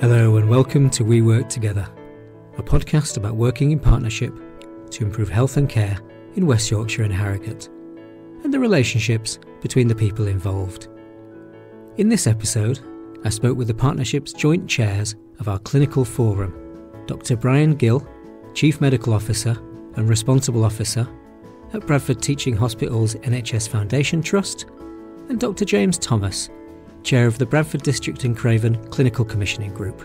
Hello and welcome to We Work Together, a podcast about working in partnership to improve health and care in West Yorkshire and Harrogate, and the relationships between the people involved. In this episode, I spoke with the partnership's joint chairs of our clinical forum, Dr. Bryan Gill, Chief Medical Officer and Responsible Officer at Bradford Teaching Hospitals NHS Foundation Trust, and Dr. James Thomas, Chair of the Bradford District and Craven Clinical Commissioning Group.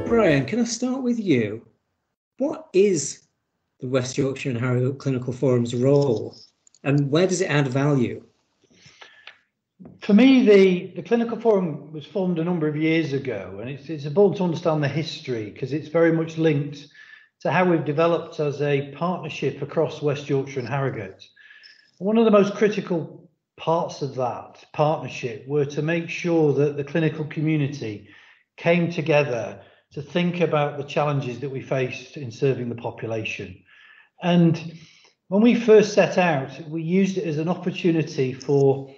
Bryan, can I start with you? What is the West Yorkshire and Harrogate Clinical Forum's role, and where does it add value? For me, the Clinical Forum was formed a number of years ago, and it's important to understand the history because it's very much linked to how we've developed as a partnership across West Yorkshire and Harrogate. One of the most critical parts of that partnership were to make sure that the clinical community came together to think about the challenges that we faced in serving the population. And when we first set out, we used it as an opportunity for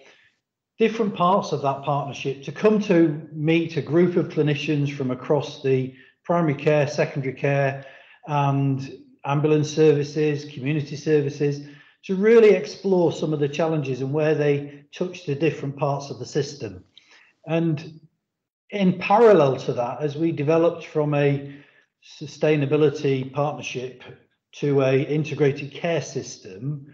different parts of that partnership to come to meet a group of clinicians from across the primary care, secondary care, and ambulance services, community services, to really explore some of the challenges and where they touch the different parts of the system. And in parallel to that, as we developed from a sustainability partnership to an integrated care system,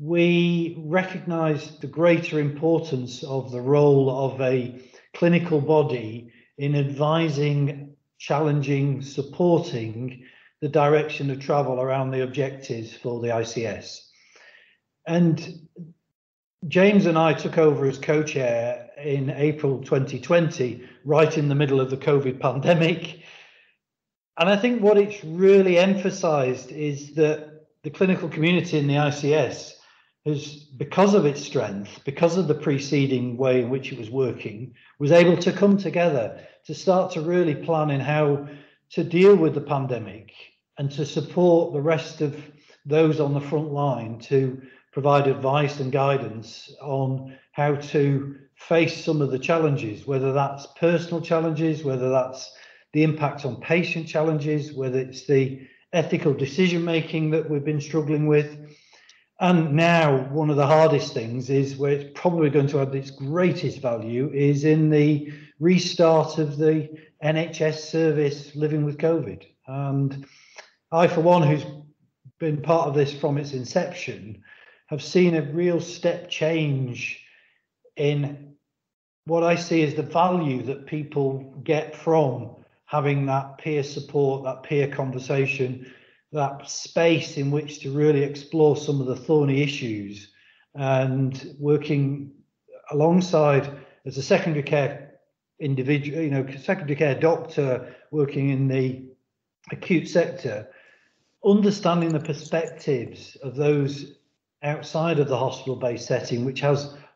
we recognised the greater importance of the role of a clinical body in advising, challenging, supporting the direction of travel around the objectives for the ICS. And James and I took over as co-chair in April 2020, right in the middle of the COVID pandemic. And I think what it's really emphasised is that the clinical community in the ICS has, because of its strength, because of the preceding way in which it was working, was able to come together to start to really plan in how to deal with the pandemic and to support the rest of those on the front line to provide advice and guidance on how to face some of the challenges, whether that's personal challenges, whether that's the impact on patient challenges, whether it's the ethical decision making that we've been struggling with. And now one of the hardest things is where it's probably going to add its greatest value is in the restart of the NHS service living with COVID. And I, for one, who's been part of this from its inception, have seen a real step change in what I see as the value that people get from having that peer support, that peer conversation, that space in which to really explore some of the thorny issues, and working alongside as a secondary care individual, secondary care doctor working in the acute sector, understanding the perspectives of those outside of the hospital-based setting, which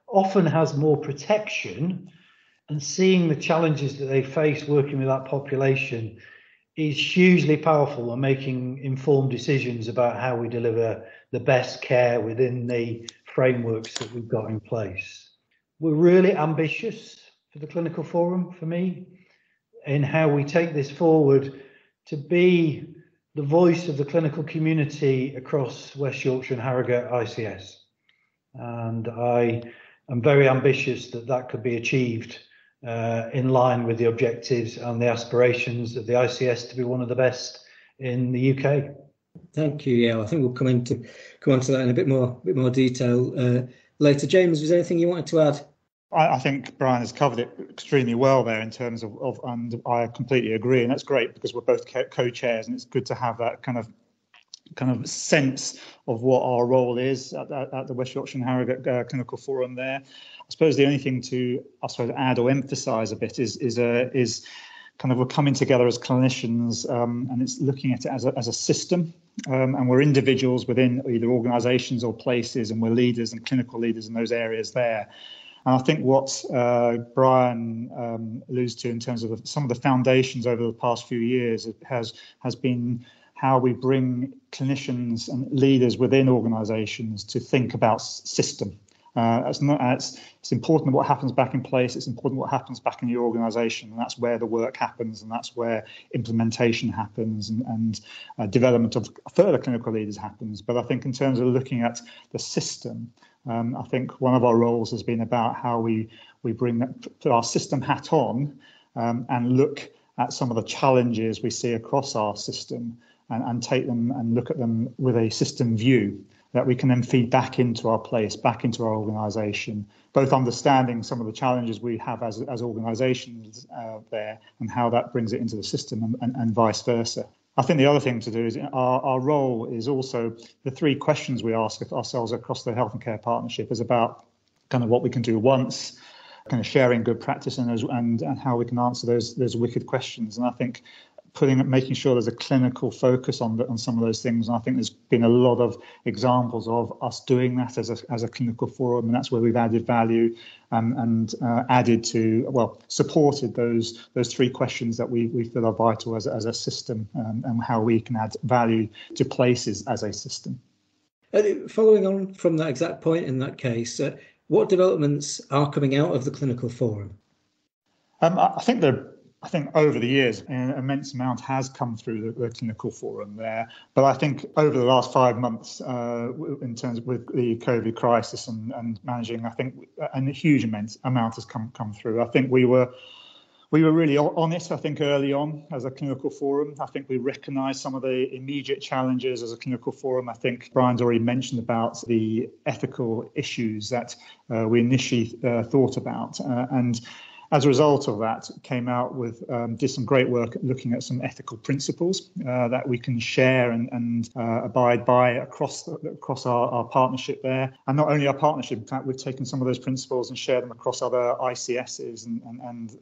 often has more protection, and seeing the challenges that they face working with that population is hugely powerful and making informed decisions about how we deliver the best care within the frameworks that we've got in place. We're really ambitious for the Clinical Forum, for me, in how we take this forward to be the voice of the clinical community across West Yorkshire and Harrogate ICS. And I am very ambitious that that could be achieved in line with the objectives and the aspirations of the ICS to be one of the best in the UK. Thank you. Yeah, I think we'll come on to that in a bit more detail later. James, was there anything you wanted to add? I think Bryan has covered it extremely well there in terms of and I completely agree, and that's great because we're both co-chairs, and it's good to have that kind of sense of what our role is at the West Yorkshire and Harrogate Clinical Forum there. I suppose the only thing to add or emphasise a bit is kind of we're coming together as clinicians, and it's looking at it as a system, and we're individuals within either organisations or places, and we're leaders and clinical leaders in those areas there. And I think what Bryan alludes to in terms of some of the foundations over the past few years has been how we bring clinicians and leaders within organisations to think about system. It's important what happens back in place. It's important what happens back in your organisation, and that's where the work happens, and that's where implementation happens, and development of further clinical leaders happens. But I think in terms of looking at the system, I think one of our roles has been about how we put our system hat on and look at some of the challenges we see across our system and take them and look at them with a system view that we can then feed back into our place, back into our organisation, both understanding some of the challenges we have as organisations there and how that brings it into the system and vice versa. I think the other thing to do is our role is also the three questions we ask ourselves across the Health and Care Partnership is about kind of what we can do once, kind of sharing good practice and how we can answer those wicked questions. And I think making sure there's a clinical focus on some of those things. And I think there's been a lot of examples of us doing that as a clinical forum, and that's where we've added value and supported those three questions that we feel are vital as a system, and how we can add value to places as a system. Following on from that exact point in that case, what developments are coming out of the clinical forum? I think over the years, an immense amount has come through the clinical forum there. But I think over the last 5 months, in terms of with the COVID crisis and managing, I think a huge amount has come through. I think we were really on it, I think, early on as a clinical forum. I think we recognised some of the immediate challenges as a clinical forum. I think Bryan's already mentioned about the ethical issues that we initially thought about. And as a result of that, came out with, did some great work looking at some ethical principles that we can share and abide by across our partnership there. And not only our partnership, in fact, we've taken some of those principles and shared them across other ICSs and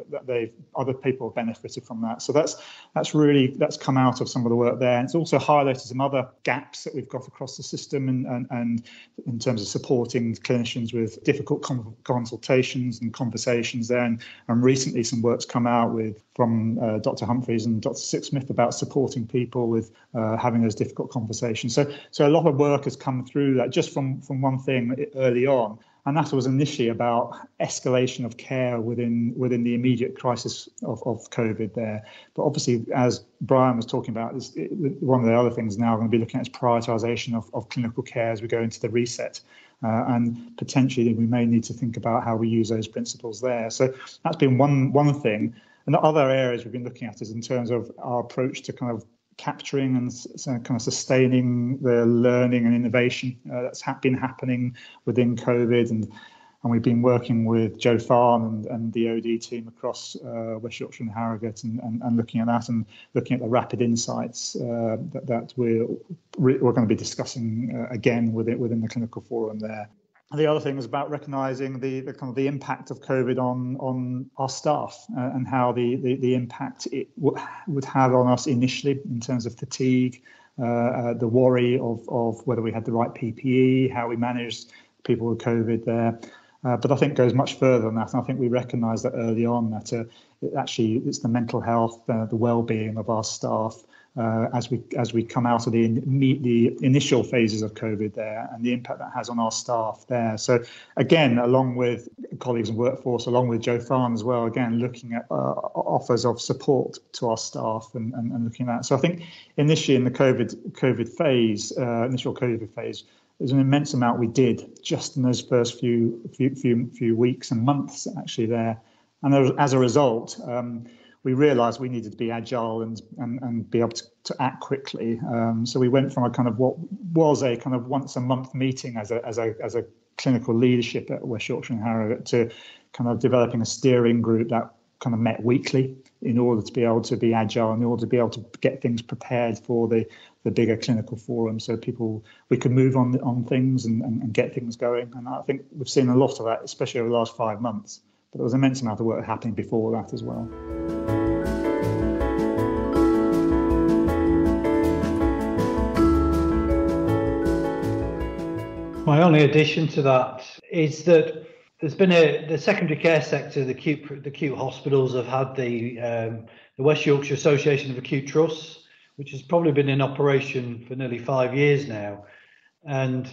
other people have benefited from that. So that's come out of some of the work there. And it's also highlighted some other gaps that we've got across the system and in terms of supporting clinicians with difficult consultations and conversations there. And recently some work's come out from Dr. Humphreys and Dr. Sixsmith about supporting people with having those difficult conversations. So a lot of work has come through that just from one thing early on. And that was initially about escalation of care within the immediate crisis of COVID there. But obviously, as Bryan was talking about, one of the other things now we're going to be looking at is prioritisation of clinical care as we go into the reset. And potentially we may need to think about how we use those principles there. So that's been one thing. And the other areas we've been looking at is in terms of our approach to kind of capturing and kind of sustaining the learning and innovation that's been happening within COVID. And we've been working with Joe Farn and the OD team across West Yorkshire and Harrogate and looking at that and looking at the rapid insights that we're going to be discussing again within the clinical forum there. The other thing is about recognising the kind of the impact of COVID on our staff and how the impact it would have on us initially in terms of fatigue, the worry of whether we had the right PPE, how we managed people with COVID there. But I think it goes much further than that. And I think we recognise that early on that it's the mental health, the well-being of our staff as we come out of the initial phases of COVID there and the impact that has on our staff there. So again, along with colleagues and workforce, along with Joe Farn as well, again, looking at offers of support to our staff and looking at that. So I think initially in the COVID phase, initial COVID phase, there's an immense amount we did just in those first few weeks and months actually there. And as a result, we realised we needed to be agile and be able to act quickly. So we went from a kind of what was a kind of once a month meeting as a clinical leadership at West Yorkshire and Harrogate to kind of developing a steering group that kind of met weekly in order to be able to be agile, in order to be able to get things prepared for the bigger clinical forum, so we could move on things and get things going. And I think we've seen a lot of that, especially over the last 5 months. But there was an immense amount of work happening before that as well. My only addition to that is that there's been the secondary care sector, the acute hospitals have had the West Yorkshire Association of Acute Trusts, which has probably been in operation for nearly 5 years now. And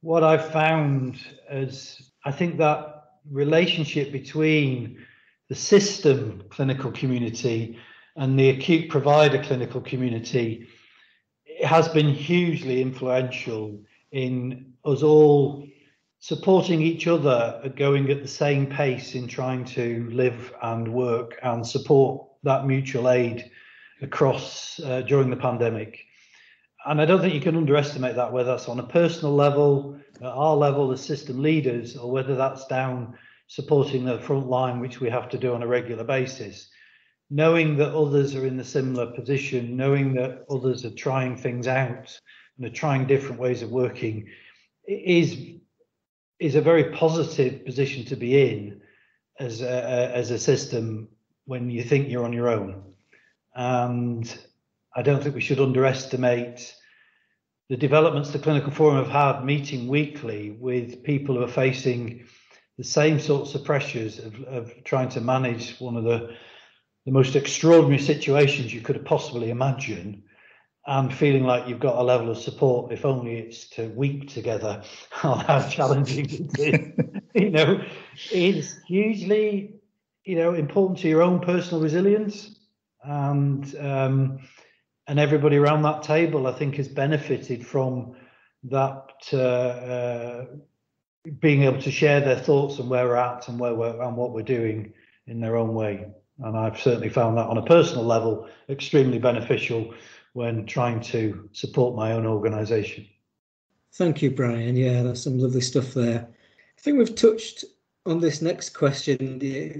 what I've found is, I think that relationship between the system clinical community and the acute provider clinical community, it has been hugely influential in us all supporting each other, going at the same pace in trying to live and work and support that mutual aid across during the pandemic. And I don't think you can underestimate that, whether that's on a personal level, at our level as system leaders, or whether that's down supporting the front line, which we have to do on a regular basis. Knowing that others are in a similar position, knowing that others are trying things out and are trying different ways of working is a very positive position to be in as a system when you think you're on your own. And I don't think we should underestimate the developments the Clinical Forum have had, meeting weekly with people who are facing the same sorts of pressures of trying to manage one of the most extraordinary situations you could possibly imagine, and feeling like you've got a level of support, if only it's to weep together on how challenging it is. It's hugely, important to your own personal resilience, and everybody around that table, I think, has benefited from that, being able to share their thoughts and where we're at and what we're doing in their own way. And I've certainly found that on a personal level extremely beneficial when trying to support my own organisation. Thank you, Bryan. Yeah, that's some lovely stuff there. I think we've touched on this next question,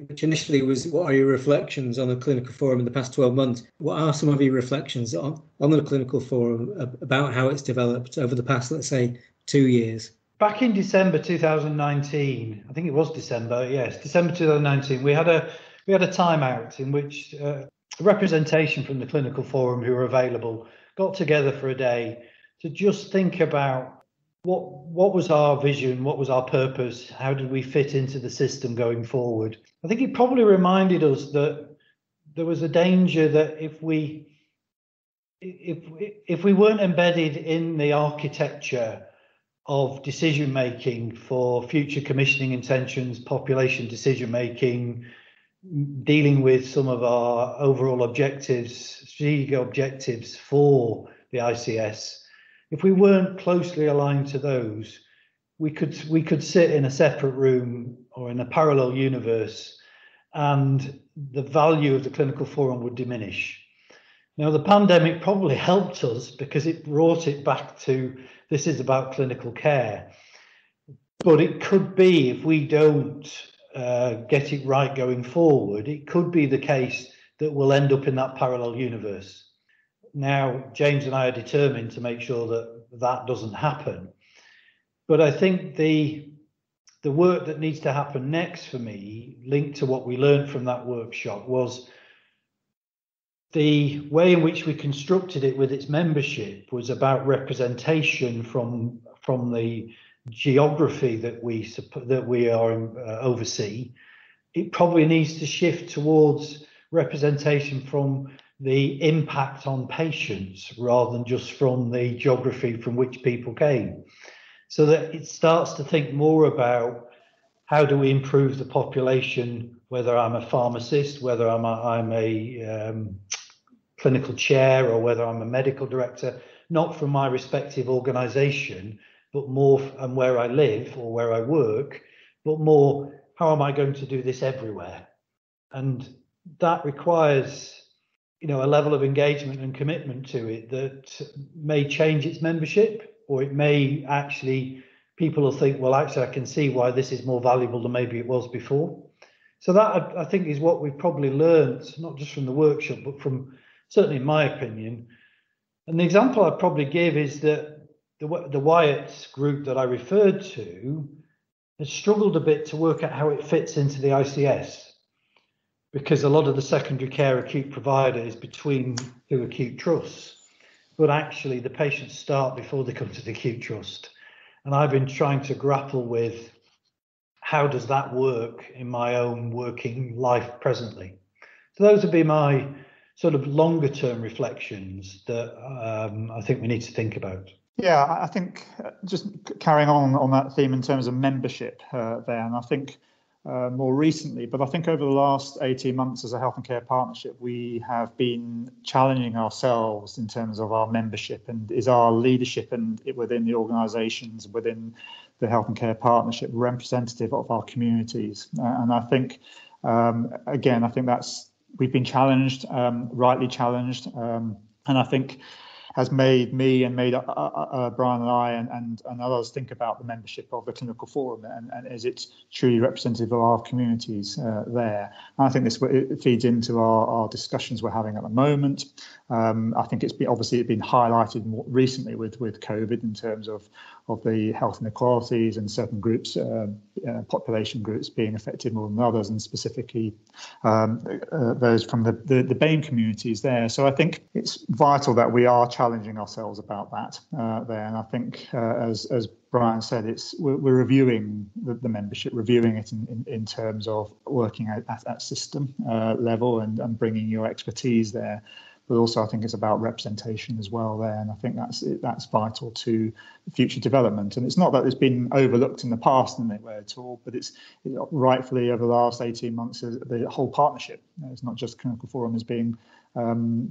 which initially was, what are your reflections on the Clinical Forum in the past 12 months? What are some of your reflections on the Clinical Forum about how it's developed over the past, let's say, 2 years? Back in December 2019, I think it was December 2019, we had a time out in which a representation from the Clinical Forum who were available got together for a day to just think about what was our vision, what was our purpose, how did we fit into the system going forward. I think it probably reminded us that there was a danger that if we weren't embedded in the architecture of decision making for future commissioning intentions, population decision making, dealing with some of our overall objectives, strategic objectives for the ICS, if we weren't closely aligned to those, we could sit in a separate room or in a parallel universe, and the value of the Clinical Forum would diminish. Now, the pandemic probably helped us because it brought it back to, this is about clinical care. But it could be, if we don't get it right going forward, it could be the case that we'll end up in that parallel universe. Now, James and I are determined to make sure that that doesn't happen. But I think the work that needs to happen next for me, linked to what we learned from that workshop, was the way in which we constructed it with its membership was about representation from the geography that we are oversee. It probably needs to shift towards representation from the impact on patients rather than just from the geography from which people came, so that it starts to think more about how do we improve the population, whether I'm a pharmacist, whether I'm a clinical chair, or whether I'm a medical director, not from my respective organisation, but more, and where I live or where I work, but more, how am I going to do this everywhere? And that requires, a level of engagement and commitment to it that may change its membership, or it may actually, people will think, well, actually, I can see why this is more valuable than maybe it was before. So that, I think, is what we've probably learned, not just from the workshop, but from, certainly in my opinion. And the example I'd probably give is that the Wyatt group that I referred to has struggled a bit to work out how it fits into the ICS, because a lot of the secondary care acute provider is between two acute trusts, but actually the patients start before they come to the acute trust. And I've been trying to grapple with, how does that work in my own working life presently? So those would be my sort of longer term reflections that I think we need to think about? Yeah, I think just carrying on that theme in terms of membership there, and I think more recently, but I think over the last 18 months as a health and care partnership, we have been challenging ourselves in terms of our membership and is our leadership and within the organisations, within the health and care partnership, representative of our communities. And I think, again, I think we've been challenged, rightly challenged, and I think has made me and made Bryan and I and others think about the membership of the clinical forum and is it truly representative of our communities there. And I think it feeds into our discussions we're having at the moment. I think it's been highlighted more recently with COVID in terms of the health inequalities and certain groups, population groups being affected more than others, and specifically those from the BAME communities there. So I think it's vital that we are challenging ourselves about that there. And I think, as Bryan said, we're reviewing the membership, reviewing it in terms of working at that system level and bringing your expertise there. But also I think it's about representation as well there. And I think that's vital to future development. And it's not that it's been overlooked in the past in any way at all, but it's rightfully over the last 18 months, the whole partnership. It's not just Clinical Forum is being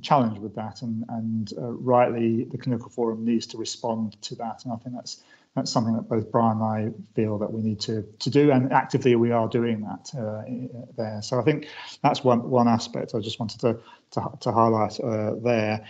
challenged with that. And rightly, the Clinical Forum needs to respond to that. And I think that's something that both Bryan and I feel that we need to do, and actively we are doing that there. So I think that's one aspect I just wanted to highlight there.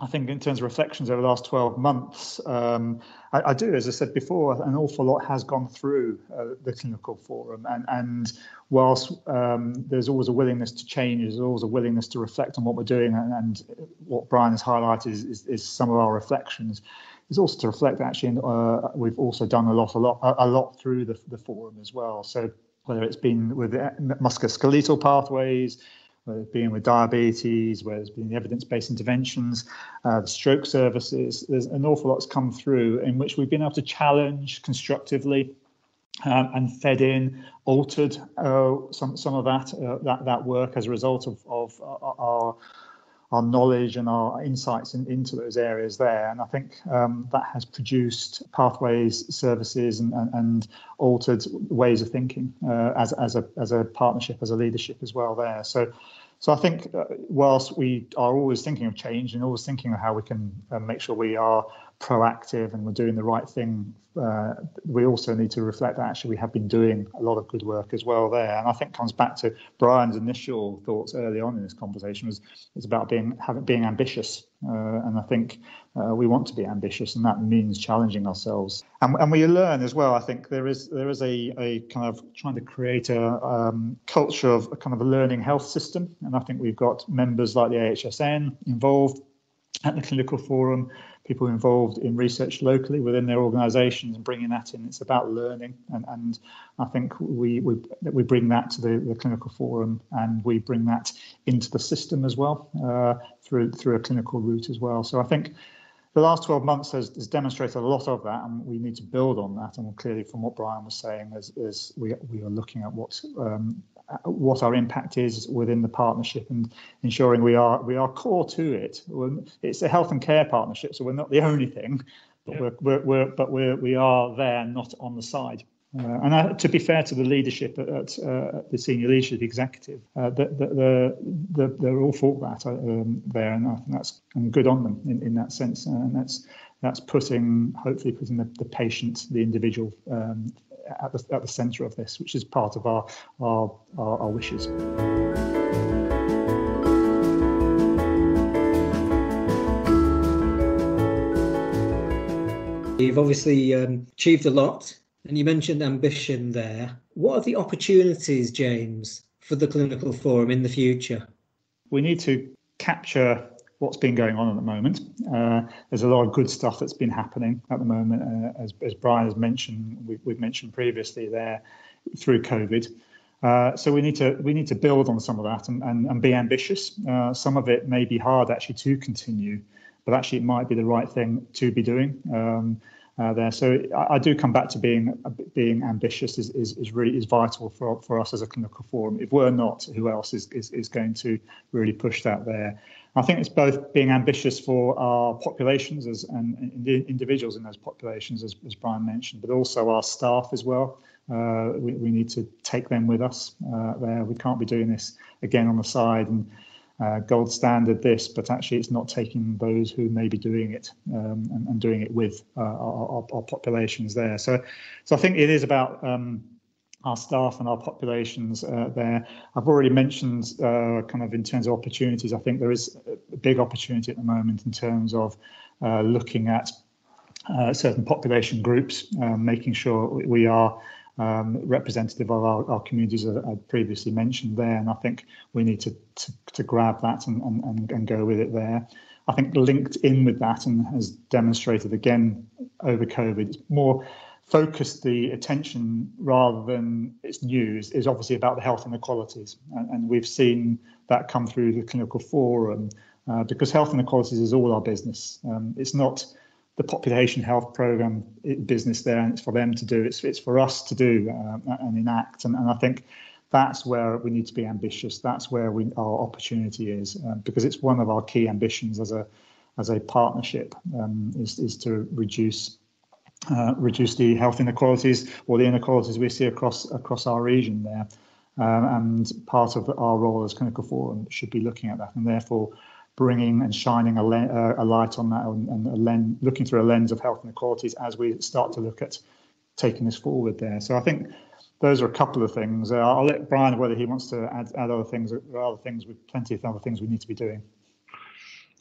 I think in terms of reflections over the last 12 months, I do, as I said before, an awful lot has gone through the Clinical Forum. And whilst there's always a willingness to change, there's always a willingness to reflect on what we're doing, and what Bryan has highlighted is some of our reflections. It's also to reflect actually, we've also done a lot through the forum as well. So whether it's been with musculoskeletal pathways, whether it's been with diabetes, whether it's been evidence-based interventions, the stroke services, there's an awful lot's come through in which we've been able to challenge constructively and fed in, altered some of that work as a result of our knowledge and our insights into those areas there. And I think that has produced pathways, services and altered ways of thinking as a partnership, as a leadership as well there. So I think whilst we are always thinking of change and always thinking of how we can make sure we are proactive and we're doing the right thing, we also need to reflect that actually we have been doing a lot of good work as well there. And I think comes back to Bryan's initial thoughts early on in this conversation it's about being ambitious. And I think we want to be ambitious, and that means challenging ourselves. And we learn as well. I think there is a kind of trying to create a culture of a kind of a learning health system. And I think we've got members like the AHSN involved at the Clinical Forum, people involved in research locally within their organisations and bringing that in. It's about learning, and I think we bring that to the Clinical Forum, and we bring that into the system as well through a clinical route as well. So I think the last 12 months has demonstrated a lot of that, and we need to build on that. And clearly, from what Bryan was saying, as we are looking at what our impact is within the partnership and ensuring we are core to it. It's a health and care partnership, so we're not the only thing, but we are there, not on the side. And to be fair to the leadership at the senior leadership executive, they're all for that there, and I think that's good on them in that sense. And that's hopefully putting the patient, the individual, at the centre of this, which is part of our wishes. You've obviously achieved a lot, and you mentioned ambition there. What are the opportunities, James, for the Clinical Forum in the future? We need to capture what's been going on at the moment. There's a lot of good stuff that's been happening at the moment, as Bryan has mentioned, we've mentioned previously there through COVID. So we need to build on some of that and be ambitious. Some of it may be hard actually to continue, but actually it might be the right thing to be doing. there. So I do come back to being ambitious is really vital for us as a clinical forum. If we're not, who else is going to really push that there? I think it's both being ambitious for our populations and individuals in those populations, as Bryan mentioned, but also our staff as well. We need to take them with us there. We can't be doing this again on the side and gold standard this, but actually it's not taking those who may be doing it and doing it with our populations there. So I think it is about our staff and our populations there. I've already mentioned kind of in terms of opportunities. I think there is a big opportunity at the moment in terms of looking at certain population groups, making sure we are representative of our communities, as I previously mentioned there, and I think we need to grab that and go with it there. I think linked in with that and has demonstrated again over COVID, it's more focused the attention rather than its news is obviously about the health inequalities, and we've seen that come through the clinical forum because health inequalities is all our business. It's not the population health programme business there, and it's for them to do. It's for us to do and enact. And I think that's where we need to be ambitious. That's where our opportunity is, because it's one of our key ambitions as a partnership is to reduce the health inequalities or the inequalities we see across our region there. And part of our role as clinical forum should be looking at that, and therefore bringing and shining a light on that and looking through a lens of health inequalities as we start to look at taking this forward there. So I think those are a couple of things. I'll let Bryan, whether he wants to add other things. There are other things, plenty of other things we need to be doing.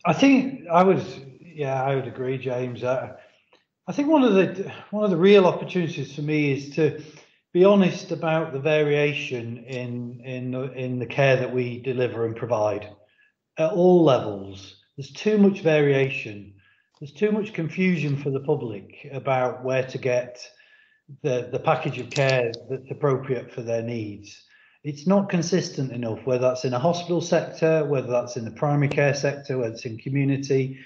I think I would agree, James. I think one of the real opportunities for me is to be honest about the variation in the care that we deliver and provide. At all levels, there's too much variation. There's too much confusion for the public about where to get the package of care that's appropriate for their needs. It's not consistent enough, whether that's in a hospital sector, whether that's in the primary care sector, whether it's in community.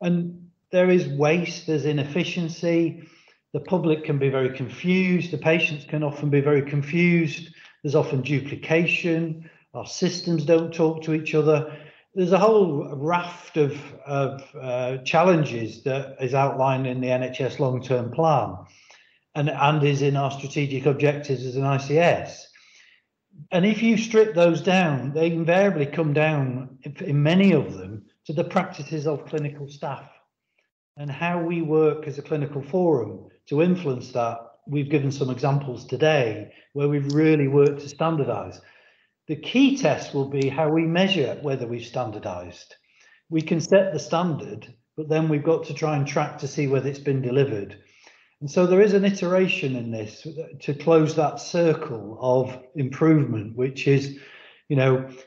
And there is waste, there's inefficiency. The public can be very confused. The patients can often be very confused. There's often duplication. Our systems don't talk to each other. There's a whole raft of challenges that is outlined in the NHS long-term plan and is in our strategic objectives as an ICS. And if you strip those down, they invariably come down, in many of them, to the practices of clinical staff and how we work as a clinical forum to influence that. We've given some examples today where we've really worked to standardise. The key test will be how we measure whether we've standardised. We can set the standard, but then we've got to try and track to see whether it's been delivered. And so there is an iteration in this to close that circle of improvement, which is,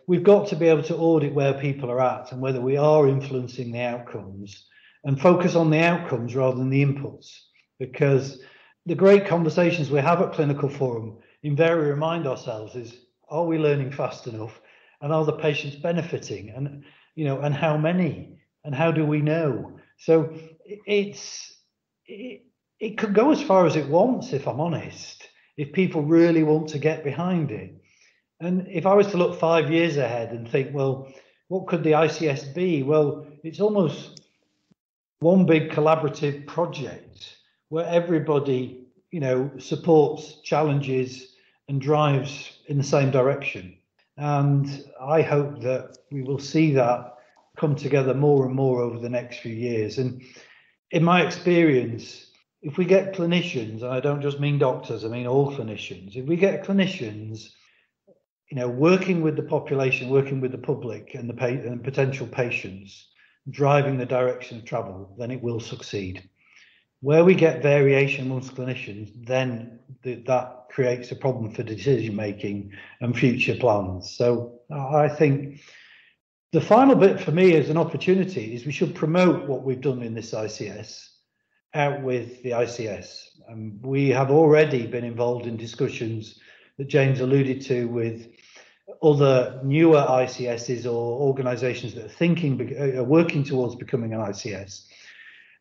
we've got to be able to audit where people are at and whether we are influencing the outcomes and focus on the outcomes rather than the inputs. Because the great conversations we have at Clinical Forum invariably remind ourselves is, are we learning fast enough, and are the patients benefiting, and and how many, and how do we know? So it could go as far as it wants, if I'm honest, if people really want to get behind it. And if I was to look 5 years ahead and think, well, what could the ICS be? Well, it's almost one big collaborative project where everybody supports, challenges and drives in the same direction. And I hope that we will see that come together more and more over the next few years. And in my experience, if we get clinicians, and I don't just mean doctors, I mean all clinicians, if we get clinicians, working with the population, working with the public and the potential patients, driving the direction of travel, then it will succeed. Where we get variation amongst clinicians, then that creates a problem for decision making and future plans. So I think the final bit for me as an opportunity is we should promote what we've done in this ICS out with the ICS. We have already been involved in discussions that James alluded to with other newer ICSs or organisations that are working towards becoming an ICS.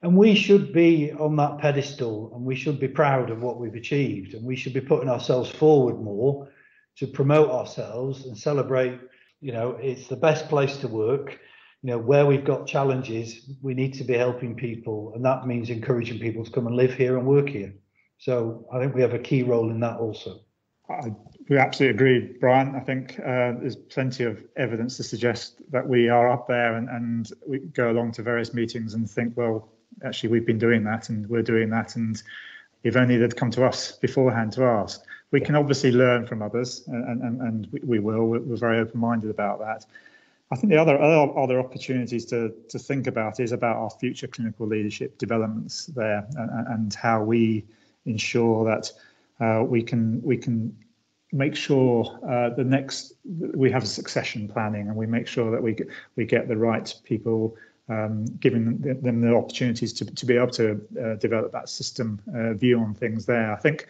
And we should be on that pedestal, and we should be proud of what we've achieved, and we should be putting ourselves forward more to promote ourselves and celebrate, it's the best place to work. Where we've got challenges, we need to be helping people, and that means encouraging people to come and live here and work here. So I think we have a key role in that also. We absolutely agree, Brian. I think there's plenty of evidence to suggest that we are up there, and we go along to various meetings and think, well, actually, we've been doing that and we're doing that, and if only they'd come to us beforehand to ask. We can obviously learn from others, and we will. We're very open-minded about that. I think the other opportunities to think about is about our future clinical leadership developments there, and how we ensure that we can make sure we have succession planning, and we make sure that we get the right people, giving them the opportunities to be able to develop that system view on things there. I think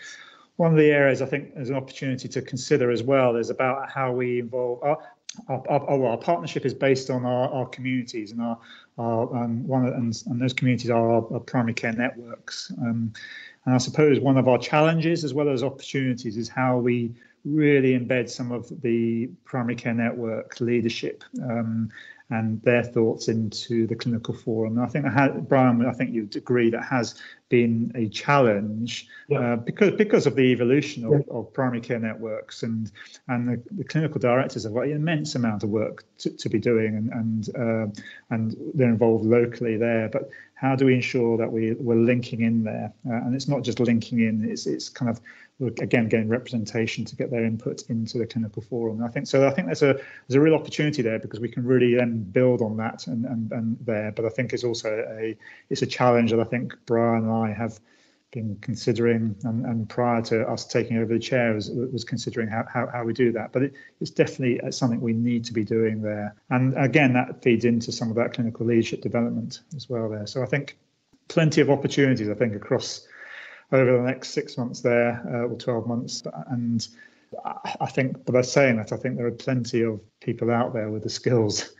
one of the areas I think there's an opportunity to consider as well is about how we involve our partnership is based on our communities, and and those communities are our primary care networks. And I suppose one of our challenges as well as opportunities is how we really embed some of the primary care network leadership and their thoughts into the clinical forum. And I think Brian, I think you'd agree that has been a challenge because of the evolution of primary care networks, and the clinical directors have got an immense amount of work to be doing, and they're involved locally there. But how do we ensure that we're linking in there? And it's not just linking in; it's kind of, again, getting representation to get their input into the clinical forum. And I think there's a real opportunity there, because we can really then build on that and there. But I think it's also a challenge that I think Brian and I have been considering, and prior to us taking over the chair was considering how we do that. But it's definitely something we need to be doing there. And again, that feeds into some of that clinical leadership development as well there. So I think plenty of opportunities, I think, across over the next 6 months there, or 12 months. And I think, by saying that, I think there are plenty of people out there with the skills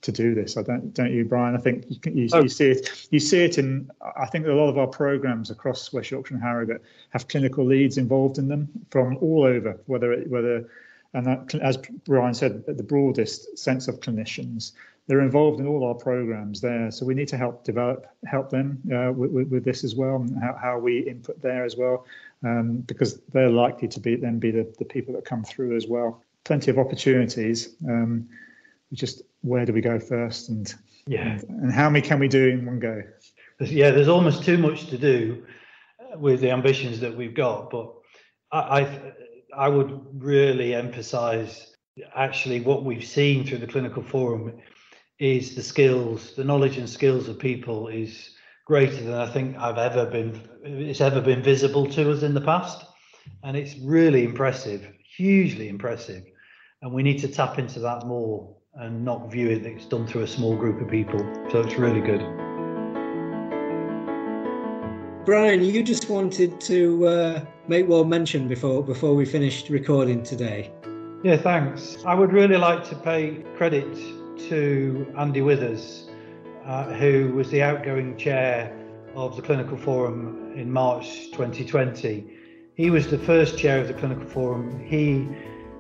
to do this. Don't you, Brian? I think you see it. You see it in. I think a lot of our programs across West Yorkshire and Harrogate have clinical leads involved in them from all over. And that, as Brian said, the broadest sense of clinicians. They're involved in all our programs there, so we need to help them with this as well, and how we input there as well, because they're likely to be the people that come through as well. Plenty of opportunities. Just where do we go first, and how many can we do in one go? There's almost too much to do with the ambitions that we've got, but I would really emphasise actually what we've seen through the clinical forum is the knowledge and skills of people is greater than I think it's ever been visible to us in the past, and it's really impressive, hugely impressive, and we need to tap into that more and not view it that it's done through a small group of people. So it's really good. Brian, you just wanted to make one mention before we finished recording today. Yeah, thanks. I would really like to pay credit to Andy Withers, who was the outgoing chair of the Clinical Forum in March 2020. He was the first chair of the Clinical Forum. He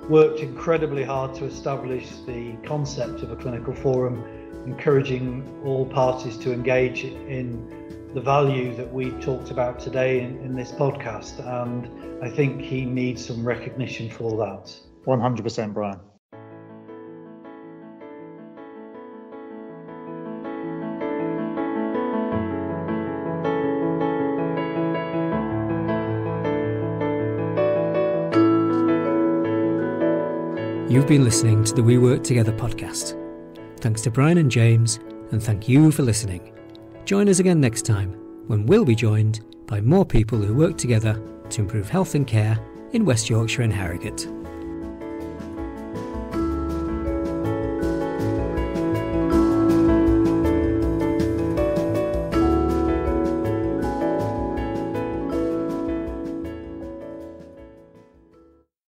worked incredibly hard to establish the concept of a clinical forum, encouraging all parties to engage in the value that we talked about today in this podcast. And I think he needs some recognition for that. 100%, Brian. You've been listening to the We Work Together podcast. Thanks to Brian and James, and thank you for listening. Join us again next time, when we'll be joined by more people who work together to improve health and care in West Yorkshire and Harrogate.